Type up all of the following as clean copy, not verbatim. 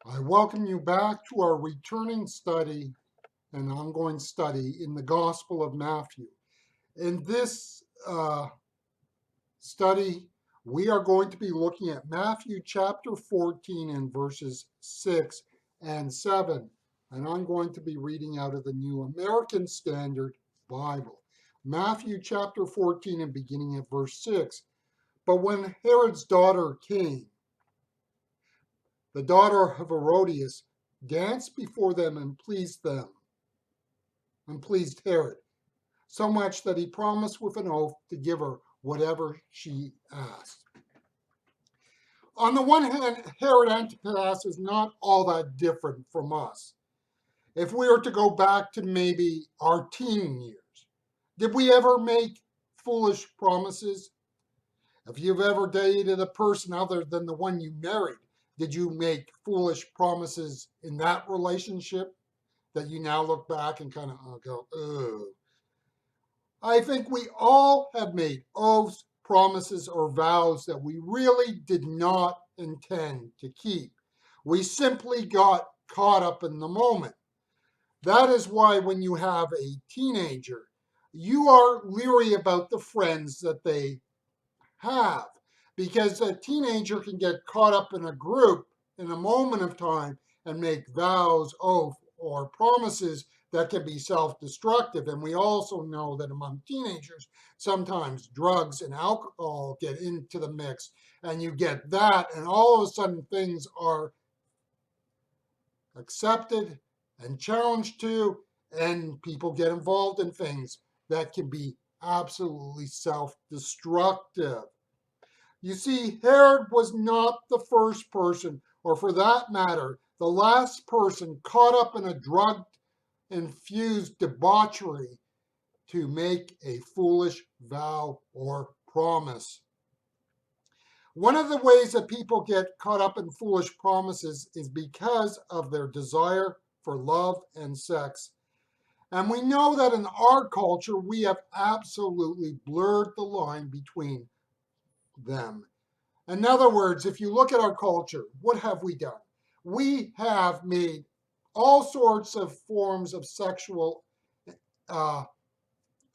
I welcome you back to our returning study and ongoing study in the Gospel of Matthew. In this study, we are going to be looking at Matthew chapter 14 and verses 6 and 7. And I'm going to be reading out of the New American Standard Bible. Matthew chapter 14 and beginning at verse 6. But when Herod's daughter came, the daughter of Herodias, danced before them and pleased Herod, so much that he promised with an oath to give her whatever she asked. On the one hand, Herod Antipas is not all that different from us. If we were to go back to maybe our teen years, did we ever make foolish promises? If you've ever dated a person other than the one you married, did you make foolish promises in that relationship that you now look back and kind of go, ugh? I think we all have made oaths, promises, or vows that we really did not intend to keep. We simply got caught up in the moment. That is why when you have a teenager, you are leery about the friends that they have, because a teenager can get caught up in a group in a moment of time and make vows, oaths, or promises that can be self-destructive. And we also know that among teenagers, sometimes drugs and alcohol get into the mix, and you get that, and all of a sudden things are accepted and challenged to, and people get involved in things that can be absolutely self-destructive. You see, Herod was not the first person, or for that matter, the last person caught up in a drug infused debauchery to make a foolish vow or promise. One of the ways that people get caught up in foolish promises is because of their desire for love and sex. And we know that in our culture, we have absolutely blurred the line between them. In other words, if you look at our culture, what have we done? We have made all sorts of forms of sexual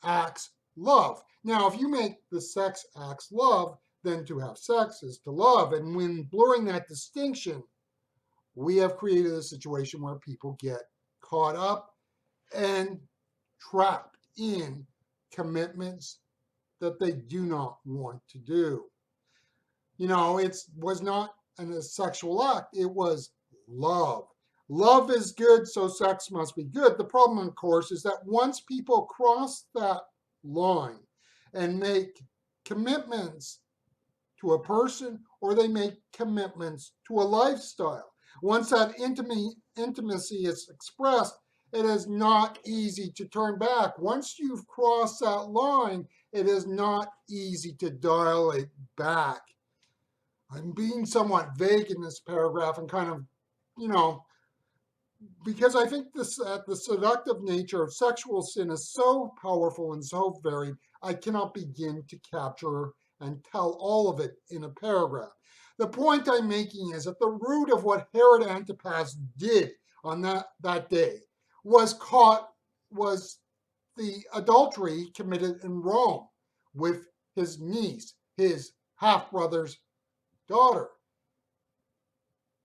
acts love. Now, if you make the sex acts love, then to have sex is to love. And when blurring that distinction, we have created a situation where people get caught up and trapped in commitments that they do not want to do. You know, it was not a sexual act, it was love. Love is good, so sex must be good. The problem, of course, is that once people cross that line and make commitments to a person, or they make commitments to a lifestyle, once that intimacy is expressed, it is not easy to turn back. Once you've crossed that line, it is not easy to dial it back. I'm being somewhat vague in this paragraph and kind of, you know, because I think the seductive nature of sexual sin is so powerful and so varied, I cannot begin to capture and tell all of it in a paragraph. The point I'm making is that the root of what Herod Antipas did on that day was the adultery committed in Rome with his niece, his half-brother's daughter,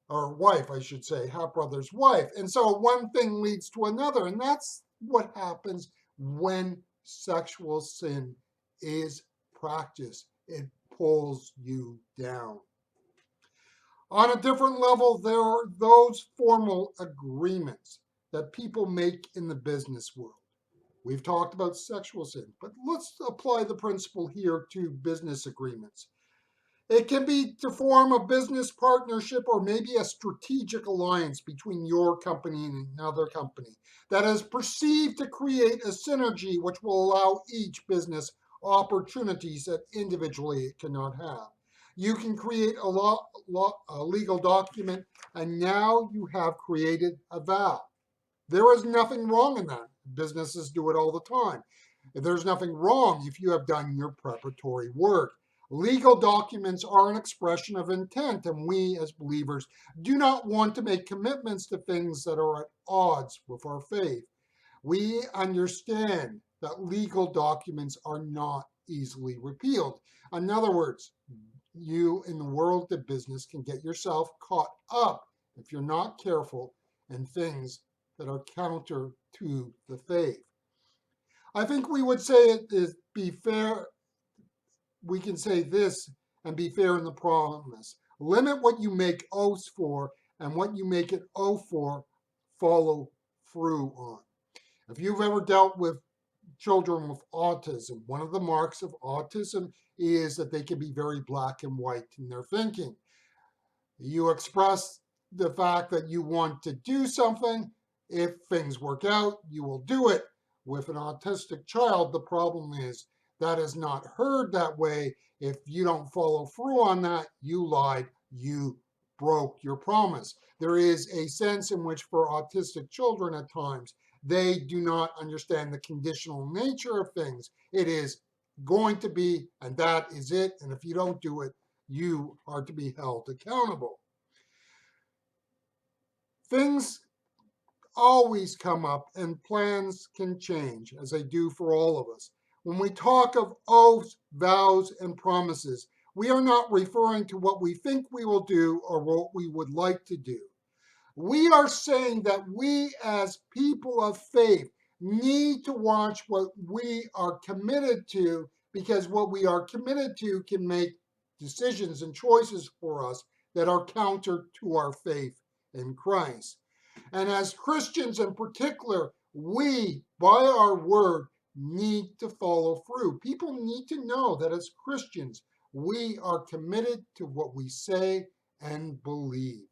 or wife, I should say, half-brother's wife. And so one thing leads to another, and that's what happens when sexual sin is practiced. It pulls you down. On a different level, there are those formal agreements that people make in the business world. We've talked about sexual sin, but let's apply the principle here to business agreements. It can be to form a business partnership or maybe a strategic alliance between your company and another company that is perceived to create a synergy which will allow each business opportunities that individually it cannot have. You can create a legal document, and now you have created a vow. There is nothing wrong in that. Businesses do it all the time. There's nothing wrong if you have done your preparatory work. Legal documents are an expression of intent, and we as believers do not want to make commitments to things that are at odds with our faith. We understand that legal documents are not easily repealed. In other words, you in the world of business can get yourself caught up if you're not careful in things that are counter to the faith. I think we would say it is be fair. We can say this and be fair in the promise. Limit what you make oaths for, and what you make an oath for, follow through on. If you've ever dealt with children with autism, one of the marks of autism is that they can be very black and white in their thinking. You express the fact that you want to do something. If things work out, you will do it. With an autistic child, the problem is that is not heard that way. If you don't follow through on that, you lied, you broke your promise. There is a sense in which, for autistic children, at times, they do not understand the conditional nature of things. It is going to be, and that is it. And if you don't do it, you are to be held accountable. Things always come up and plans can change, as they do for all of us. When we talk of oaths, vows, and promises, we are not referring to what we think we will do or what we would like to do. We are saying that we as people of faith need to watch what we are committed to, because what we are committed to can make decisions and choices for us that are counter to our faith in Christ. And as Christians in particular, we, by our word, need to follow through. People need to know that as Christians, we are committed to what we say and believe.